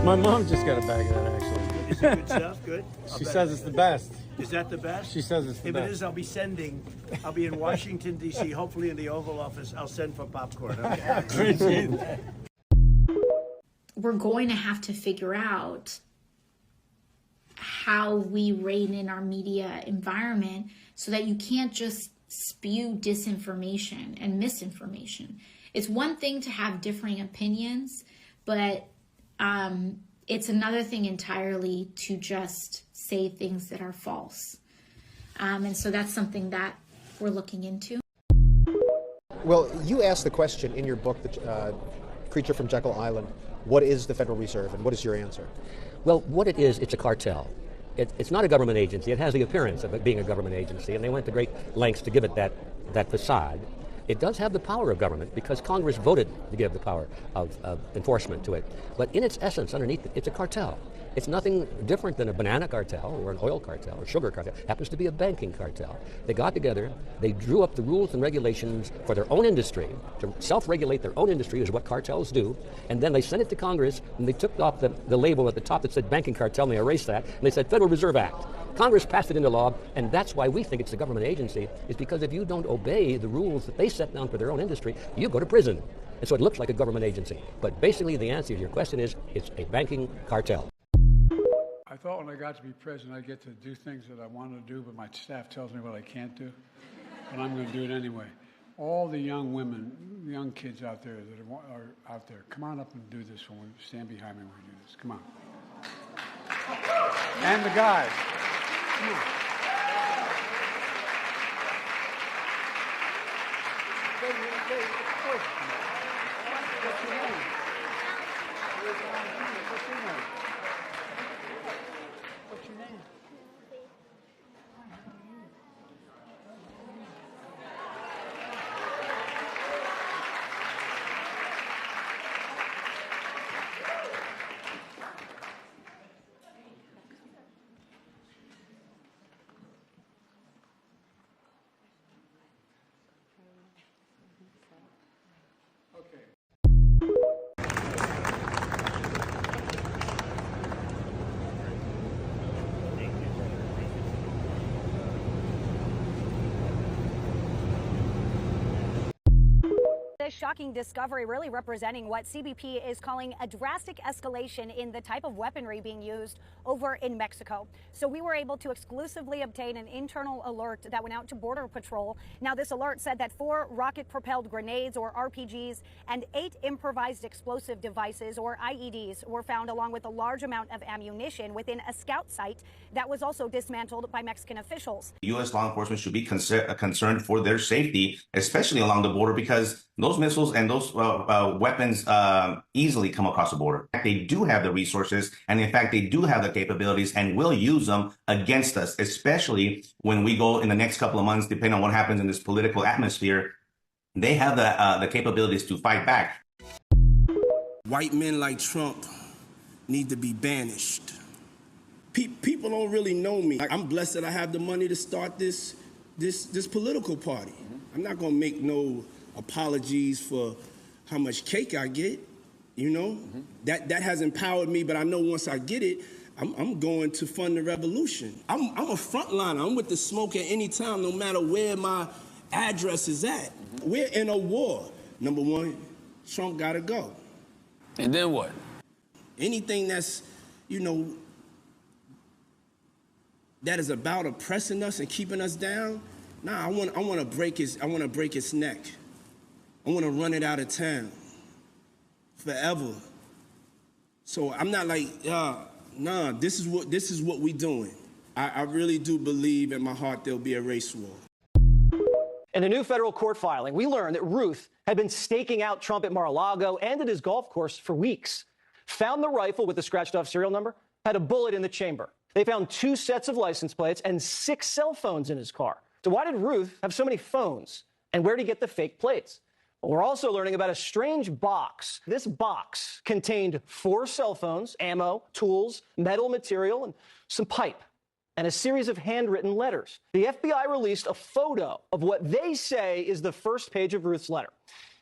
My mom just got a bag of that, actually. Is it good stuff? Good? She says it's the best. Is that the best? She says it's the best. If it is, I'll be in Washington, D.C., hopefully in the Oval Office. I'll send for popcorn, okay? Appreciate that. We're going to have to figure out how we rein in our media environment so that you can't just spew disinformation and misinformation. It's one thing to have differing opinions, but it's another thing entirely to just say things that are false. And so that's something that we're looking into. Well, you asked the question in your book, The Creature from Jekyll Island, what is the Federal Reserve, and what is your answer? Well, what it is, it's a cartel. It's not a government agency. It has the appearance of it being a government agency, and they went to great lengths to give it that facade. It does have the power of government because Congress voted to give the power of enforcement to it. But in its essence, underneath it, it's a cartel. It's nothing different than a banana cartel or an oil cartel or sugar cartel. It happens to be a banking cartel. They got together, they drew up the rules and regulations for their own industry, to self-regulate their own industry is what cartels do, and then they sent it to Congress, and they took off the label at the top that said banking cartel, and they erased that, and they said Federal Reserve Act. Congress passed it into law, and that's why we think it's a government agency, is because if you don't obey the rules that they set down for their own industry, you go to prison. And so it looks like a government agency. But basically the answer to your question is, it's a banking cartel. I thought when I got to be president, I'd get to do things that I wanted to do, but my staff tells me what I can't do, and I'm going to do it anyway. All the young women, young kids out there that are out there, come on up and do this when we stand behind me when we do this. Come on. And the guys. Come on. What's your name? What's your name? Okay. This shocking discovery really representing what CBP is calling a drastic escalation in the type of weaponry being used over in Mexico. So we were able to exclusively obtain an internal alert that went out to Border Patrol. Now, this alert said that 4 rocket-propelled grenades, or RPGs, and 8 improvised explosive devices, or IEDs, were found along with a large amount of ammunition within a scout site that was also dismantled by Mexican officials. U.S. law enforcement should be concerned for their safety, especially along the border, because those missiles and those weapons easily come across the border. They do have the resources, and in fact, they do have the capabilities and will use them against us, especially when we go in the next couple of months, depending on what happens in this political atmosphere. They have the capabilities to fight back. White men like Trump need to be banished. People don't really know me. I'm blessed that I have the money to start this political party. I'm not gonna make no apologies for how much cake I get, you know? That has empowered me, but I know once I get it, I'm going to fund the revolution. I'm a frontliner. I'm with the smoke at any time, no matter where my address is at. We're in a war. Number one, Trump gotta go. And then what? Anything that's, you know, that is about oppressing us and keeping us down, nah, I want to break his neck. I want to run it out of town forever. So I'm not like, nah, this is what we doing. I really do believe in my heart there'll be a race war. In a new federal court filing, we learned that Ruth had been staking out Trump at Mar-a-Lago and at his golf course for weeks. Found the rifle with the scratched-off serial number, had a bullet in the chamber. They found 2 sets of license plates and 6 cell phones in his car. So why did Ruth have so many phones? And where did he get the fake plates? Well, we're also learning about a strange box. This box contained 4 cell phones, ammo, tools, metal material, and some pipe, and a series of handwritten letters. The FBI released a photo of what they say is the first page of Ruth's letter.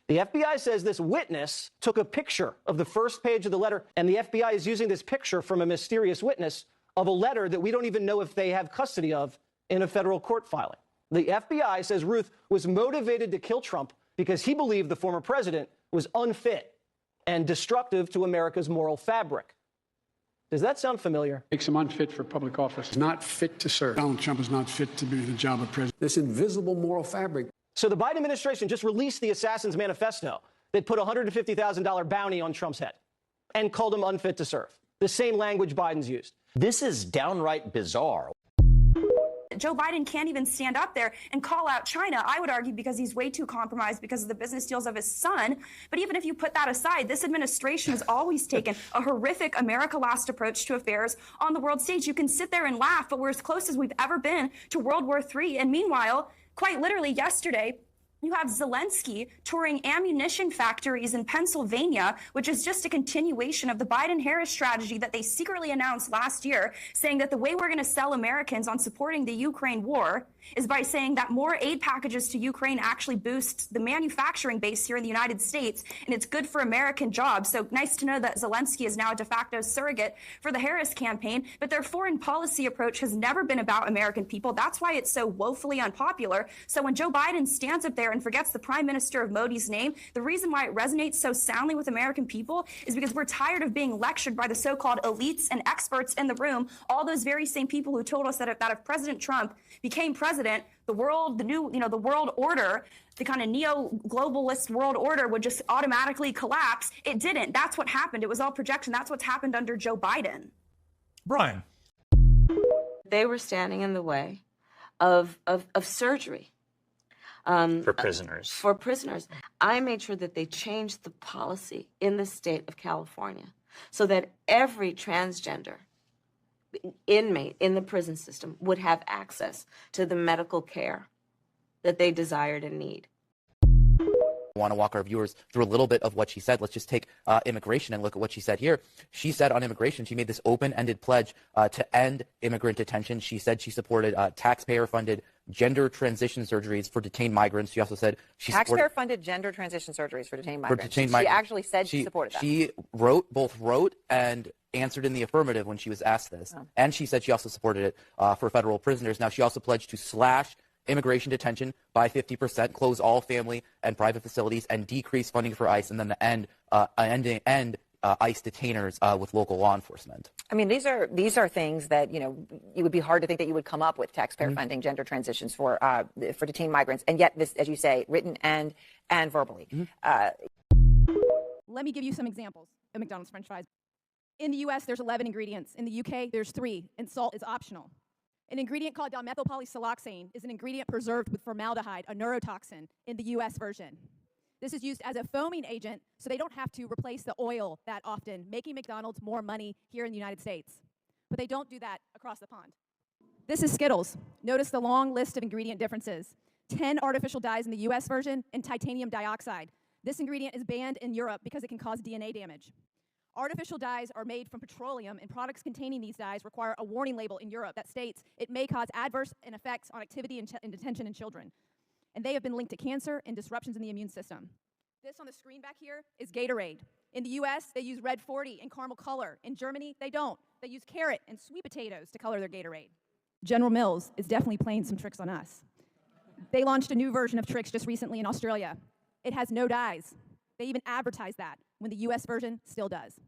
The FBI says this witness took a picture of the first page of the letter, and the FBI is using this picture from a mysterious witness of a letter that we don't even know if they have custody of in a federal court filing. The FBI says Ruth was motivated to kill Trump because he believed the former president was unfit and destructive to America's moral fabric. Does that sound familiar? Makes him unfit for public office. Not fit to serve. Donald Trump is not fit to be the job of president. This invisible moral fabric. So the Biden administration just released the Assassin's Manifesto that put a $150,000 bounty on Trump's head and called him unfit to serve. The same language Biden's used. This is downright bizarre. Joe Biden can't even stand up there and call out China, I would argue, because he's way too compromised because of the business deals of his son. But even if you put that aside, this administration has always taken a horrific America Last approach to affairs on the world stage. You can sit there and laugh, but we're as close as we've ever been to World War III. And meanwhile, quite literally yesterday, you have Zelensky touring ammunition factories in Pennsylvania, which is just a continuation of the Biden-Harris strategy that they secretly announced last year, saying that the way we're going to sell Americans on supporting the Ukraine war is by saying that more aid packages to Ukraine actually boosts the manufacturing base here in the United States, and it's good for American jobs. So nice to know that Zelensky is now a de facto surrogate for the Harris campaign, but their foreign policy approach has never been about American people. That's why it's so woefully unpopular. So when Joe Biden stands up there and forgets the Prime Minister of Modi's name, the reason why it resonates so soundly with American people is because we're tired of being lectured by the so-called elites and experts in the room, all those very same people who told us that if President Trump became president, the world, the world order, the kind of neo-globalist world order would just automatically collapse. It didn't. That's what happened. It was all projection. That's what's happened under Joe Biden. Brian. They were standing in the way of surgery. For prisoners. For prisoners. I made sure that they changed the policy in the state of California so that every transgender inmate in the prison system would have access to the medical care that they desired and need. I want to walk our viewers through a little bit of what she said. Let's just take immigration and look at what she said here. She said on immigration, she made this open-ended pledge to end immigrant detention. She said she supported taxpayer-funded gender transition surgeries for detained migrants. She also said she taxpayer-funded gender transition surgeries for detained migrants. She actually said she supported that. She wrote and answered in the affirmative when she was asked this. Oh. And she said she also supported it for federal prisoners. Now, she also pledged to slash immigration detention by 50%, close all family and private facilities, and decrease funding for ICE, and then to end ICE detainers with local law enforcement. I mean, these are things that, it would be hard to think that you would come up with taxpayer funding gender transitions for detained migrants, and yet this, as you say, written and verbally. Let me give you some examples of McDonald's French fries. In the U.S., there's 11 ingredients. In the UK, there's 3, and salt is optional. An ingredient called dimethylpolysiloxane is an ingredient preserved with formaldehyde, a neurotoxin, in the U.S. version. This is used as a foaming agent, so they don't have to replace the oil that often, making McDonald's more money here in the United States. But they don't do that across the pond. This is Skittles. Notice the long list of ingredient differences. 10 artificial dyes in the U.S. version and titanium dioxide. This ingredient is banned in Europe because it can cause DNA damage. Artificial dyes are made from petroleum, and products containing these dyes require a warning label in Europe that states it may cause adverse effects on activity in detention in children. And they have been linked to cancer and disruptions in the immune system. This on the screen back here is Gatorade. In the US, they use red 40 and caramel color. In Germany, they don't. They use carrot and sweet potatoes to color their Gatorade. General Mills is definitely playing some tricks on us. They launched a new version of Trix just recently in Australia. It has no dyes. They even advertise that, when the US version still does.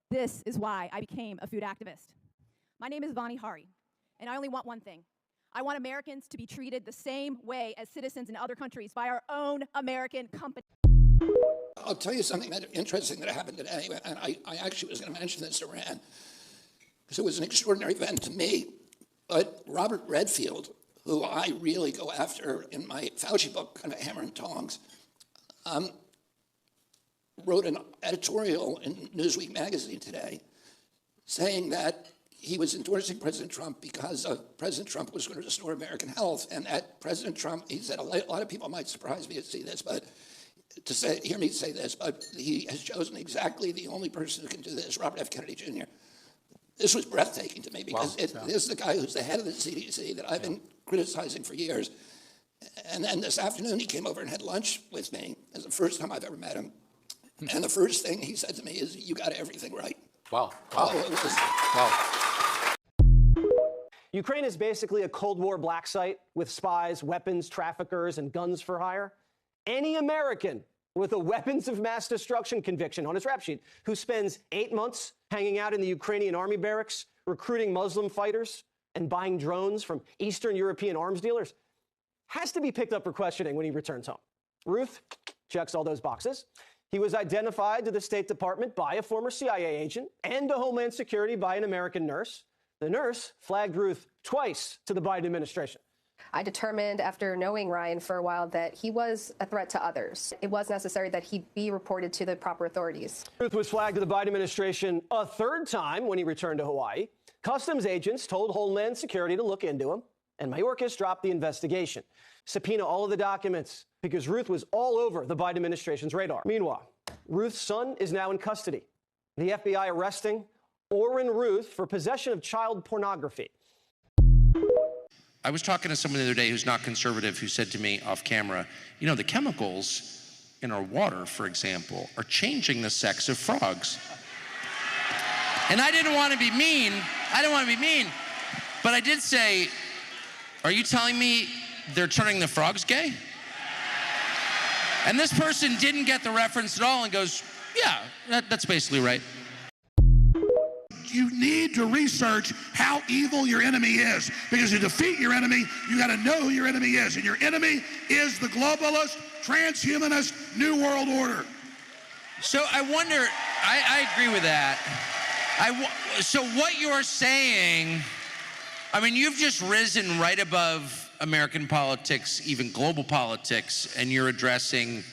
This is why I became a food activist. My name is Vani Hari, and I only want one thing. I want Americans to be treated the same way as citizens in other countries by our own American company. I'll tell you something interesting that happened today, and I actually was going to mention this to Rand, because it was an extraordinary event to me. But Robert Redfield, who I really go after in my Fauci book, kind of hammer and tongs, wrote an editorial in Newsweek magazine today saying that he was endorsing President Trump because President Trump was going to restore American health, and that President Trump, he said, a lot of people might surprise me to see this, but hear me say this, but he has chosen exactly the only person who can do this, Robert F. Kennedy Jr. This was breathtaking to me because this is the guy who's the head of the CDC that I've been criticizing for years. And then this afternoon, he came over and had lunch with me. It's the first time I've ever met him. And the first thing he said to me is, "You got everything right." Wow. Ukraine is basically a Cold War black site with spies, weapons, traffickers, and guns for hire. Any American with a weapons of mass destruction conviction on his rap sheet who spends 8 months hanging out in the Ukrainian army barracks, recruiting Muslim fighters, and buying drones from Eastern European arms dealers has to be picked up for questioning when he returns home. Ruth checks all those boxes. He was identified to the State Department by a former CIA agent and to Homeland Security by an American nurse. The nurse flagged Ruth twice to the Biden administration. I determined after knowing Ryan for a while that he was a threat to others. It was necessary that he be reported to the proper authorities. Ruth was flagged to the Biden administration a third time when he returned to Hawaii. Customs agents told Homeland Security to look into him, and Mayorkas dropped the investigation. Subpoena all of the documents because Ruth was all over the Biden administration's radar. Meanwhile, Ruth's son is now in custody. The FBI arresting Orrin Ruth for possession of child pornography. I was talking to someone the other day who's not conservative who said to me off camera, you know, the chemicals in our water, for example, are changing the sex of frogs. And I didn't want to be mean. But I did say, are you telling me they're turning the frogs gay? And this person didn't get the reference at all and goes, yeah, that's basically right. You need to research how evil your enemy is, because to defeat your enemy, you got to know who your enemy is. And your enemy is the globalist, transhumanist, New World Order. So I wonder, I agree with that. So what you're saying, I mean, you've just risen right above American politics, even global politics, and you're addressing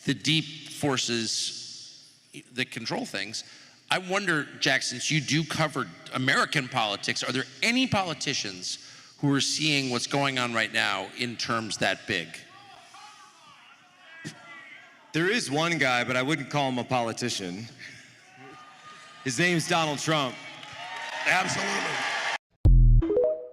the deep forces that control things. I wonder, Jack, since you do cover American politics, are there any politicians who are seeing what's going on right now in terms that big? There is one guy, but I wouldn't call him a politician. His name's Donald Trump. Absolutely.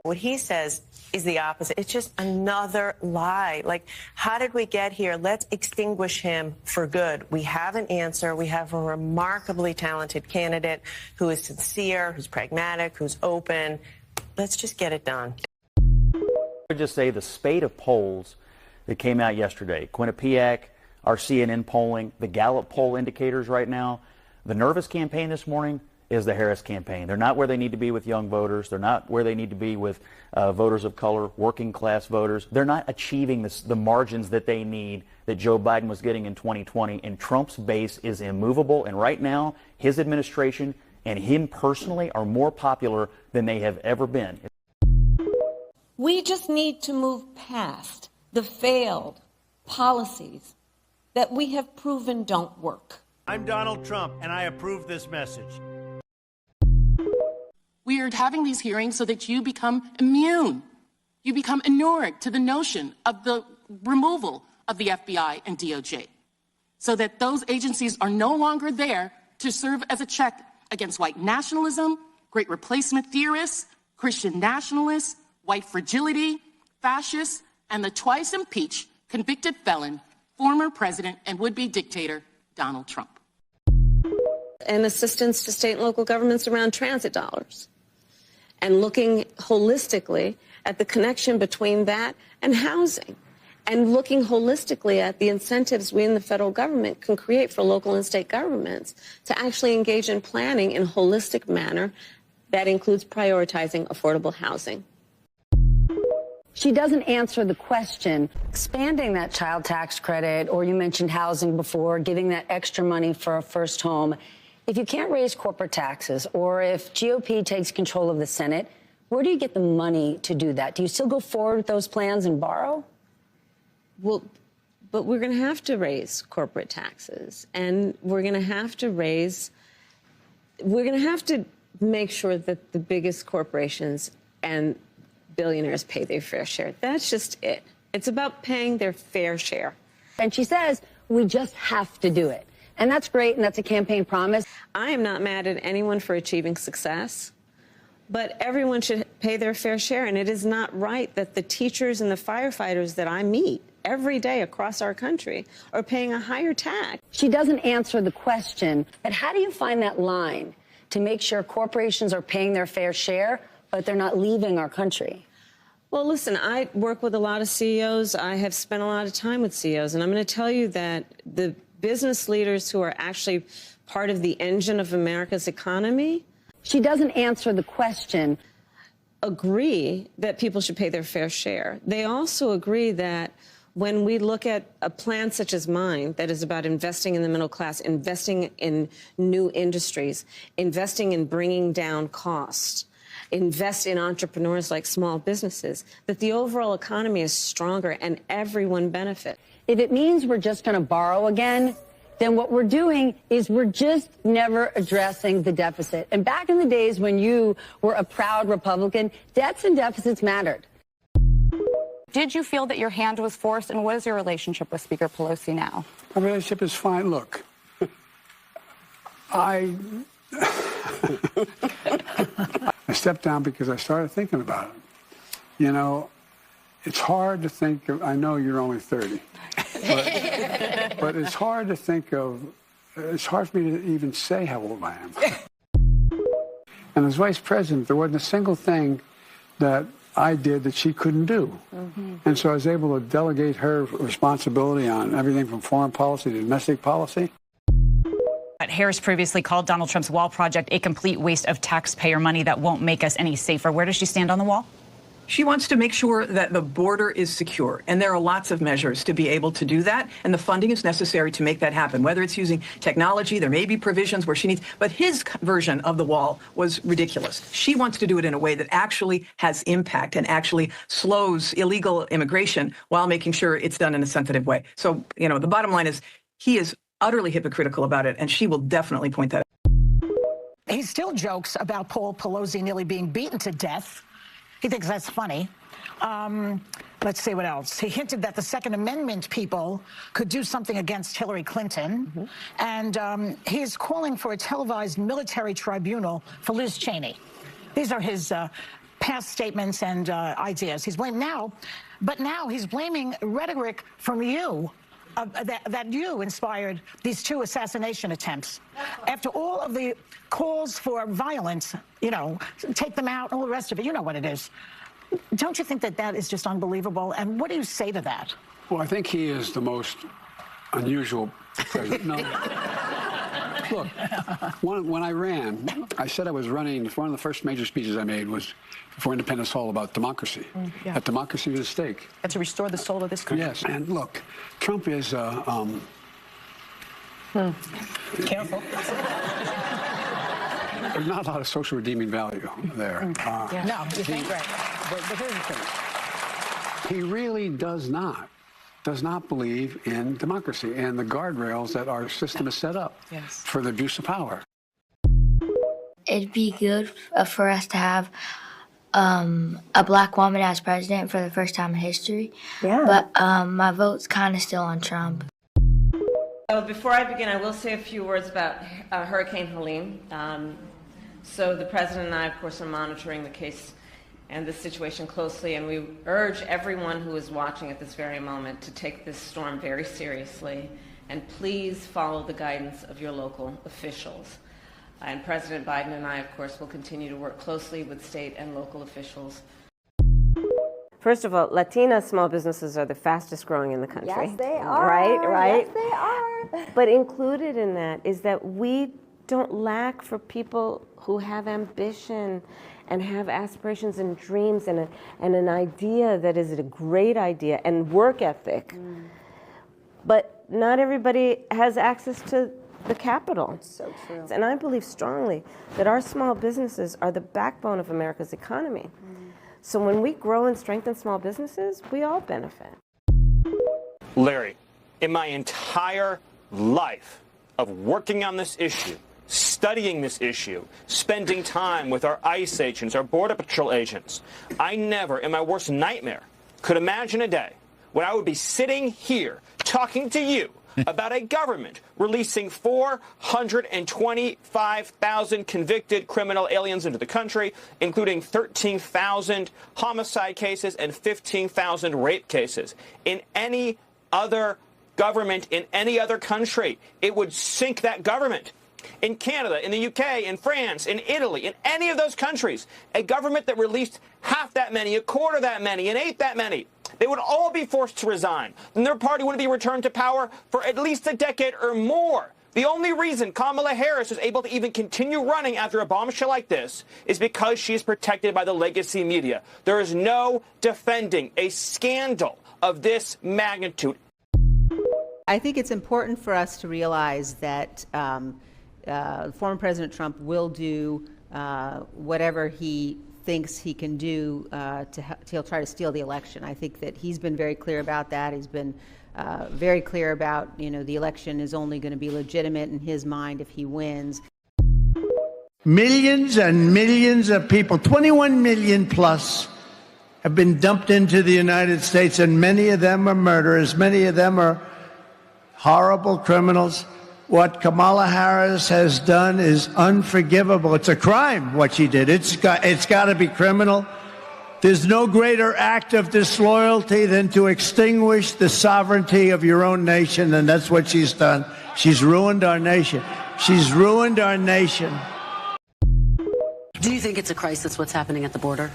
What he says is the opposite. It's just another lie. Like, how did we get here? Let's extinguish him for good. We have an answer. We have a remarkably talented candidate who is sincere, who's pragmatic, who's open. Let's just get it done. I would just say the spate of polls that came out yesterday, Quinnipiac, our CNN polling, the Gallup poll indicators right now, the nervous campaign this morning is the Harris campaign. They're not where they need to be with young voters. They're not where they need to be with voters of color, working class voters. They're not achieving the margins that they need that Joe Biden was getting in 2020. And Trump's base is immovable. And right now, his administration and him personally are more popular than they have ever been. We just need to move past the failed policies that we have proven don't work. I'm Donald Trump, and I approve this message. We are having these hearings so that you become immune. You become inured to the notion of the removal of the FBI and DOJ, so that those agencies are no longer there to serve as a check against white nationalism, great replacement theorists, Christian nationalists, white fragility, fascists, and the twice impeached convicted felon, former president and would-be dictator, Donald Trump. And assistance to state and local governments around transit dollars. And looking holistically at the connection between that and housing. And looking holistically at the incentives we in the federal government can create for local and state governments to actually engage in planning in a holistic manner that includes prioritizing affordable housing. She doesn't answer the question. Expanding that child tax credit, or you mentioned housing before, giving that extra money for a first home. If you can't raise corporate taxes, or if GOP takes control of the Senate, where do you get the money to do that? Do you still go forward with those plans and borrow? Well, but we're going to have to raise corporate taxes, and we're going to have to make sure that the biggest corporations and billionaires pay their fair share. That's just it. It's about paying their fair share. And she says, we just have to do it. And that's great, and that's a campaign promise. I am not mad at anyone for achieving success. but everyone should pay their fair share. And it is not right that the teachers and the firefighters that I meet every day across our country are paying a higher tax. She doesn't answer the question. But how do you find that line to make sure corporations are paying their fair share, but they're not leaving our country? Well, listen, I work with a lot of CEOs. I have spent a lot of time with CEOs, and I'm going to tell you that the business leaders who are actually part of the engine of America's economy, she doesn't answer the question, agree that people should pay their fair share. They also agree that when we look at a plan such as mine that is about investing in the middle class, investing in new industries, investing in bringing down costs, invest in entrepreneurs like small businesses, that the overall economy is stronger and everyone benefits. If it means we're just going to borrow again, then what we're doing is we're just never addressing the deficit. And back in the days when you were a proud Republican, debts and deficits mattered. Did you feel that your hand was forced, and what is your relationship with Speaker Pelosi now? Our relationship is fine. Look, I stepped down because I started thinking about it. You know, it's hard to think of, I know you're only 30, but it's hard to think of, it's hard for me to even say how old I am. And as vice president, there wasn't a single thing that I did that she couldn't do. And so I was able to delegate her responsibility on everything from foreign policy to domestic policy. Harris previously called Donald Trump's wall project a complete waste of taxpayer money that won't make us any safer. Where does she stand on the wall? She wants to make sure that the border is secure, and there are lots of measures to be able to do that, and the funding is necessary to make that happen. Whether it's using technology, there may be provisions where she needs, but his version of the wall was ridiculous. She wants to do it in a way that actually has impact and actually slows illegal immigration while making sure it's done in a sensitive way. So, you know, the bottom line is he is utterly hypocritical about it, and she will definitely point that out. He still jokes about Paul Pelosi nearly being beaten to death. He thinks that's funny. Let's see what else. He hinted that the Second Amendment people could do something against Hillary Clinton. And he's calling for a televised military tribunal for Liz Cheney. These are his past statements and ideas. He's blamed now, but now he's blaming rhetoric from you. That you inspired these two assassination attempts. After all of the calls for violence, you know, take them out, all the rest of it, you know what it is. Don't you think that that is just unbelievable? And what do you say to that? Well, I think he is the most unusual president. No. Look, when I ran, I said I was running, one of the first major speeches I made was before Independence Hall about democracy. That democracy was at stake. And to restore the soul of this country. Yes, and look, Trump is, Careful. There's not a lot of social redeeming value there. No, you think right. But here's the thing. He really does not believe in democracy and the guardrails that our system is set up for the abuse of power. It'd be good for us to have a black woman as president for the first time in history. But my vote's kind of still on Trump. Before I begin, I will say a few words about Hurricane Helene. So the president and I, of course, are monitoring the case and the situation closely, and we urge everyone who is watching at this very moment to take this storm very seriously, and please follow the guidance of your local officials. And President Biden and I, of course, will continue to work closely with state and local officials. First of all, Latina small businesses are the fastest growing in the country. Yes, they are. Right? Yes, they are. But included in that is that we don't lack for people who have ambition and have aspirations and dreams and an idea that is a great idea and work ethic. But not everybody has access to the capital. It's so true. And I believe strongly that our small businesses are the backbone of America's economy. So when we grow and strengthen small businesses, we all benefit. Larry, in my entire life of working on this issue, studying this issue, spending time with our ICE agents, our Border Patrol agents, I never, in my worst nightmare, could imagine a day when I would be sitting here talking to you about a government releasing 425,000 convicted criminal aliens into the country, including 13,000 homicide cases and 15,000 rape cases. In any other government, in any other country, it would sink that government. In Canada, in the UK, in France, in Italy, in any of those countries, a government that released half that many, a quarter that many, an eighth that many, they would all be forced to resign. And their party would be returned to power for at least a decade or more. The only reason Kamala Harris is able to even continue running after a bombshell like this is because she is protected by the legacy media. There is no defending a scandal of this magnitude. I think it's important for us to realize that former President Trump will do whatever he thinks he can do he'll try to steal the election. I think that he's been very clear about that. He's been very clear about, the election is only going to be legitimate in his mind if he wins. Millions and millions of people, 21 million plus, have been dumped into the United States, and many of them are murderers. Many of them are horrible criminals. What Kamala Harris has done is unforgivable. It's a crime, what she did. It's got to be criminal. There's no greater act of disloyalty than to extinguish the sovereignty of your own nation, and that's what she's done. She's ruined our nation. She's ruined our nation. Do you think it's a crisis, what's happening at the border?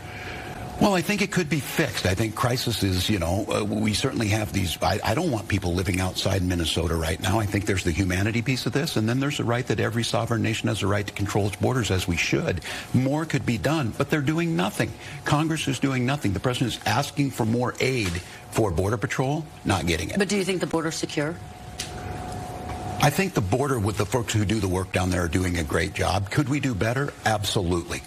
Well, I think it could be fixed. I think crisis is, we certainly have these. I don't want people living outside Minnesota right now. I think there's the humanity piece of this, and then there's the right that every sovereign nation has a right to control its borders, as we should. More could be done, but they're doing nothing. Congress is doing nothing. The president is asking for more aid for Border Patrol, not getting it. But do you think the border's secure? I think the border, with the folks who do the work down there, are doing a great job. Could we do better? Absolutely.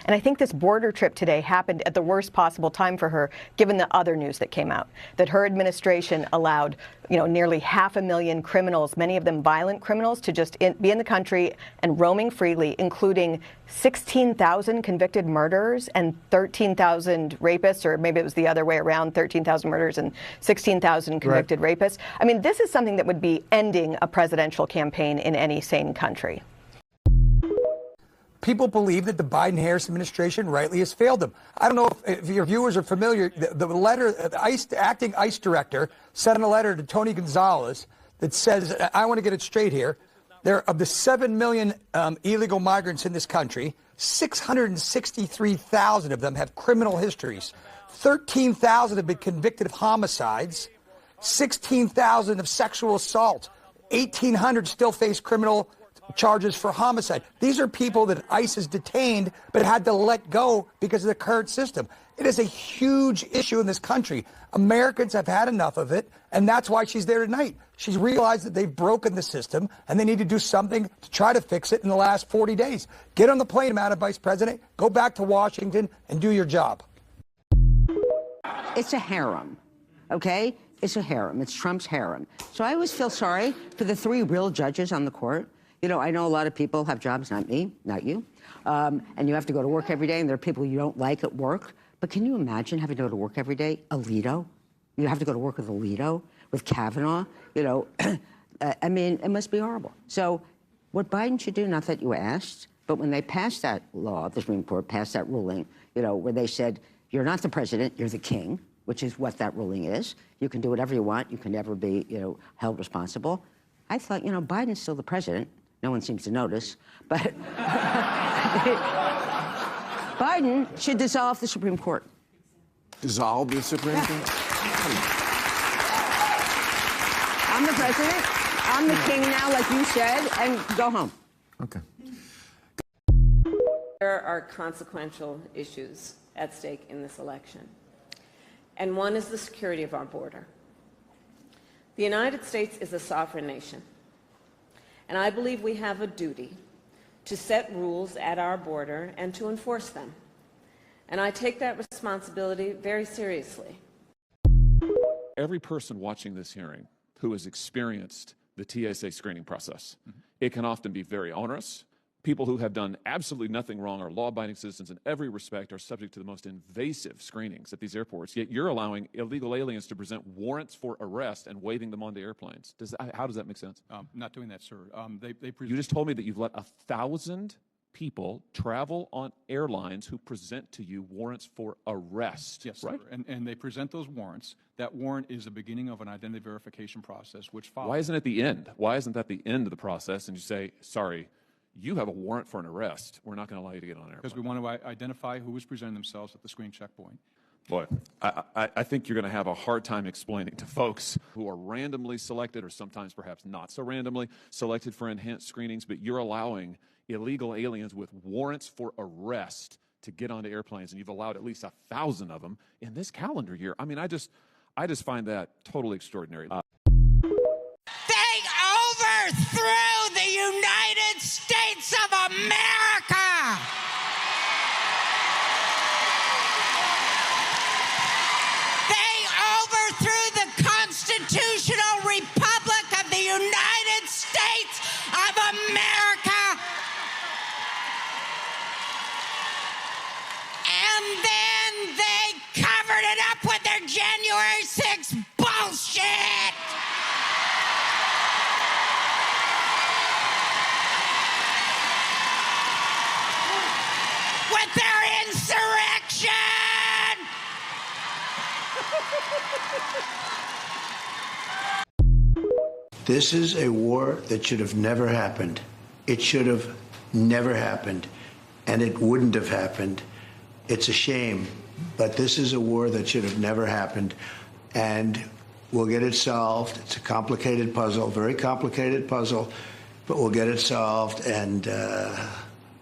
And I think this border trip today happened at the worst possible time for her, given the other news that came out, that her administration allowed, nearly 500,000 criminals, many of them violent criminals, to just be in the country and roaming freely, including 16,000 convicted murderers and 13,000 rapists, or maybe it was the other way around, 13,000 murders and 16,000 convicted rapists. I mean, this is something that would be ending a presidential campaign in any sane country. People believe that the Biden-Harris administration rightly has failed them. I don't know if your viewers are familiar. The letter, the acting ICE director sent a letter to Tony Gonzalez that says, I want to get it straight here, of the 7 million illegal migrants in this country, 663,000 of them have criminal histories. 13,000 have been convicted of homicides, 16,000 of sexual assault, 1,800 still face criminal charges for homicide. These are people that ICE has detained but had to let go because of the current system. It is a huge issue in this country. Americans have had enough of it, and that's why she's there tonight. She's realized that they've broken the system, and they need to do something to try to fix it in the last 40 days. Get on the plane, Madam Vice President. Go back to Washington and do your job. It's a harem, okay? It's a harem. It's Trump's harem. So I always feel sorry for the 3 real judges on the court. I know a lot of people have jobs, not me, not you, and you have to go to work every day, and there are people you don't like at work. But can you imagine having to go to work every day? Alito? You have to go to work with Alito, with Kavanaugh? I mean, it must be horrible. So what Biden should do, not that you asked, but when they passed that law, the Supreme Court passed that ruling, where they said, you're not the president, you're the king, which is what that ruling is. You can do whatever you want. You can never be, held responsible. I thought, Biden's still the president. No one seems to notice, but Biden should dissolve the Supreme Court. Dissolve the Supreme Court? I'm the president. I'm the king now, like you said, and go home. Okay. There are consequential issues at stake in this election, and one is the security of our border. The United States is a sovereign nation. And I believe we have a duty to set rules at our border and to enforce them. And I take that responsibility very seriously. Every person watching this hearing who has experienced the TSA screening process, it can often be very onerous, people who have done absolutely nothing wrong are law-abiding citizens in every respect, are subject to the most invasive screenings at these airports, yet you're allowing illegal aliens to present warrants for arrest and waving them onto airplanes. How does that make sense? Not doing that, sir. You just told me that you've let 1,000 people travel on airlines who present to you warrants for arrest. Yes, right? sir. And they present those warrants. That warrant is the beginning of an identity verification process, which follows. Why isn't it the end? Why isn't that the end of the process? And you say, sorry, you have a warrant for an arrest. We're not going to allow you to get on an airplane. Because we want to identify who is presenting themselves at the screen checkpoint. Boy, I think you're going to have a hard time explaining to folks who are randomly selected, or sometimes perhaps not so randomly selected for enhanced screenings, but you're allowing illegal aliens with warrants for arrest to get onto airplanes, and you've allowed at least 1,000 of them in this calendar year. I mean, I just find that totally extraordinary. They overthrew the United States of America! Constitutional Republic of the United States of America. And then they covered it up with their January 6th bullshit. With their insurrection. This is a war that should have never happened. It should have never happened, and it wouldn't have happened. It's a shame, but this is a war that should have never happened, and we'll get it solved. It's a complicated puzzle, very complicated puzzle, but we'll get it solved, and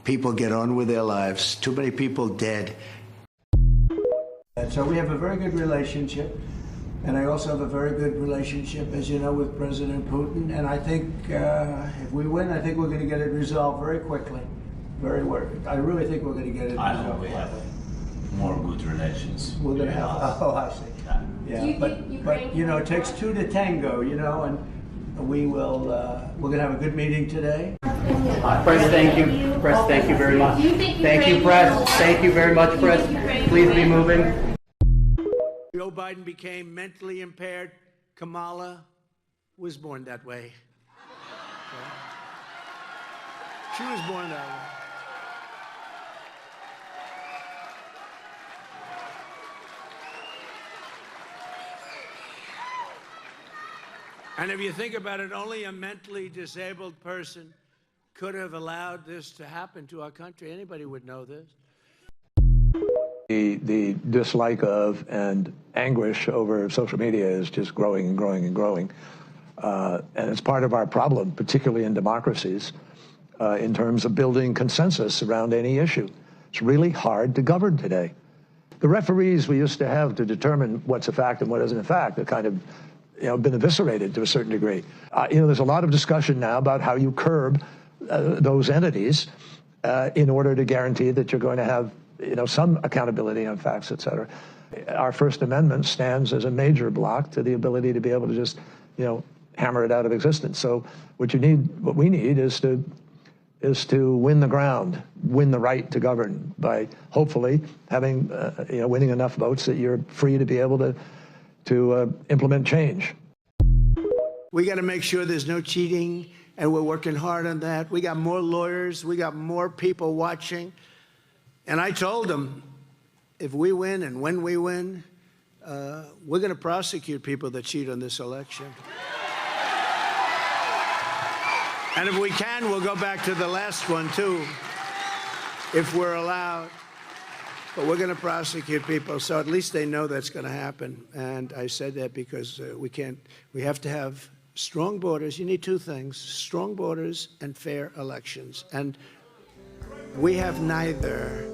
people get on with their lives. Too many people dead. And so we have a very good relationship. And I also have a very good relationship, as you know, with President Putin. And I think if we win, I think we're going to get it resolved very quickly. I really think we're going to get it resolved. I hope we have more good relations. We're going to have, I see. Yeah, but you know, it takes two to tango, you know, and we will, we're going to have a good meeting today. Press, thank you. Press, thank you very much. Thank you, Press. Thank you very much, Press. Please be moving. Joe Biden became mentally impaired. Kamala was born that way. Okay. She was born that way. And if you think about it, only a mentally disabled person could have allowed this to happen to our country. Anybody would know this. The dislike of and anguish over social media is just growing and growing and growing. And it's part of our problem, particularly in democracies, in terms of building consensus around any issue. It's really hard to govern today. The referees we used to have to determine what's a fact and what isn't a fact have kind of been eviscerated to a certain degree. There's a lot of discussion now about how you curb those entities in order to guarantee that you're going to have some accountability on facts, et cetera. Our First Amendment stands as a major block to the ability to be able to just, hammer it out of existence. So what we need is to win the ground, win the right to govern by hopefully having, winning enough votes that you're free to be able to implement change. We got to make sure there's no cheating, and we're working hard on that. We got more lawyers. We got more people watching. And I told them, if we win and when we win, we're going to prosecute people that cheat on this election. And if we can, we'll go back to the last one, too, if we're allowed. But we're going to prosecute people, so at least they know that's going to happen. And I said that because we have to have strong borders. You need two things, strong borders and fair elections. And we have neither.